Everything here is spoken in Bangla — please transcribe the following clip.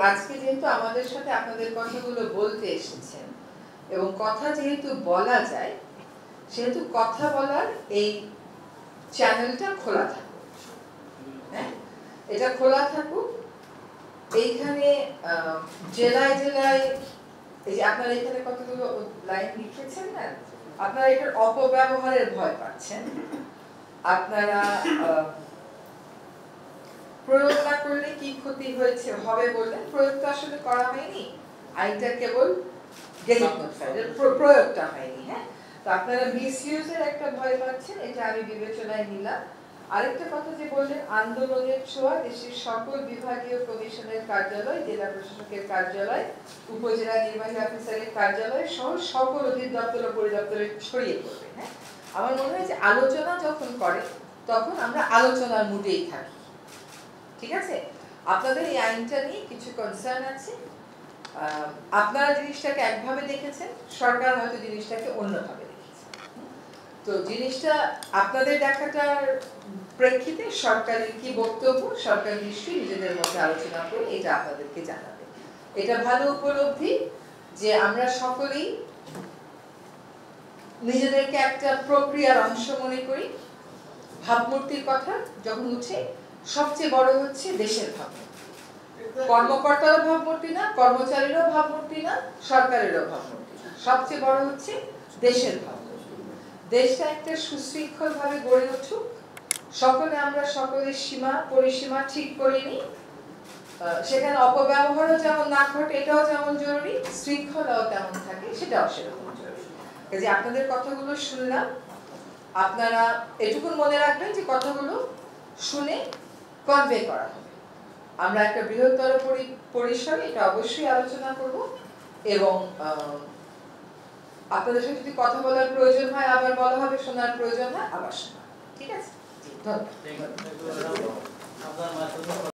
আজকে যেহেতু আমাদের সাথে আপনাদের কথাগুলো বলতে এসেছেন এবং কথা যেহেতু বলা যায় সেহেতু কথা বলার এই চ্যানেলটা খোলা থাকুক। হ্যাঁ, এটা খোলা থাকুক। এইখানে জেলায় জেলায় এই যে আপনারা এখানে কতগুলো লাইন লিখেছেন না, আপনারা এটার অপব্যবহারের ভয় পাচ্ছেন। আপনারা প্রয়োগ না করলে কি ক্ষতি হয়েছে হবে বললেন, প্রয়োগ তো আসলে করা হয়নি, আইনটা কেবল গেজেট নোটিফাইড, প্রয়োগটা হয়নি। হ্যাঁ, তো আপনারা মিসইউজের একটা ভয় পাচ্ছেন, এটা আমি বিবেচনায় নিলাম। আরেকটা কথা যে বললেন, আন্দোলনের ছোঁয়া দেশের সকল বিভাগীয় কমিশনের কার্যালয়, জেলা প্রশাসকের কার্যালয়, উপজেলা নির্বাহী অফিসারের কার্যালয় সহ সকল অধিদপ্তর ও পরিদপ্তরে ছড়িয়ে পড়বে। হ্যাঁ, আমার মনে হয় যে আলোচনা যখন করে তখন আমরা আলোচনার মুডেই থাকি। ঠিক আছে, আপনাদের এই আইনটা নিয়ে কিছু কনসার্ন আছে, আপনারা জিনিসটাকে একভাবে দেখেছেন, সরকার হয়তো জিনিসটাকে অন্যভাবে দেখেছে। তো জিনিসটা আপনাদের দেখাটার প্রেক্ষিতে সরকারের কি বক্তব্য, সরকার নিশ্চয়ই নিজেদের মধ্যে আলোচনা করে এটা আপনাদেরকে জানাবে। এটা ভালো উপলব্ধি যে আমরা সকলেই নিজেদেরকে একটা প্রক্রিয়ার অংশ মনে করি। ভাবমূর্তির কথা যখন উঠে সবচেয়ে বড় হচ্ছে দেশের ভাবমূর্তি। কর্মকর্তারও ভাবমূর্তি না, কর্মচারীরও ভাবমূর্তি না, সরকারেরও ভাবমূর্তি না, সবচেয়ে বড় হচ্ছে দেশের ভাবমূর্তি। দেশটা একটা সুশৃঙ্খল ভাবে গড়ে উঠুক, সকলে আমরা সকলের সীমা পরিসীমা ঠিক করে নিই, সেখানে অপব্যবহারও যেমন না ঘটে এটাও যেমন জরুরি, শৃঙ্খলাও তেমন থাকে সেটাও সেরকম জরুরি। কাজে আপনাদের কথাগুলো শুনলাম, আপনারা এটুকু মনে রাখবেন যে কথাগুলো শুনে কনভে করা হবে। আমরা একটা বৃহত্তর পরিসরে এটা অবশ্যই আলোচনা করব এবং আপনাদের সাথে যদি কথা বলার প্রয়োজন হয় আবার বলা হবে, শোনার প্রয়োজন হয় আবার শোনা। ঠিক আছে, ধন্যবাদ।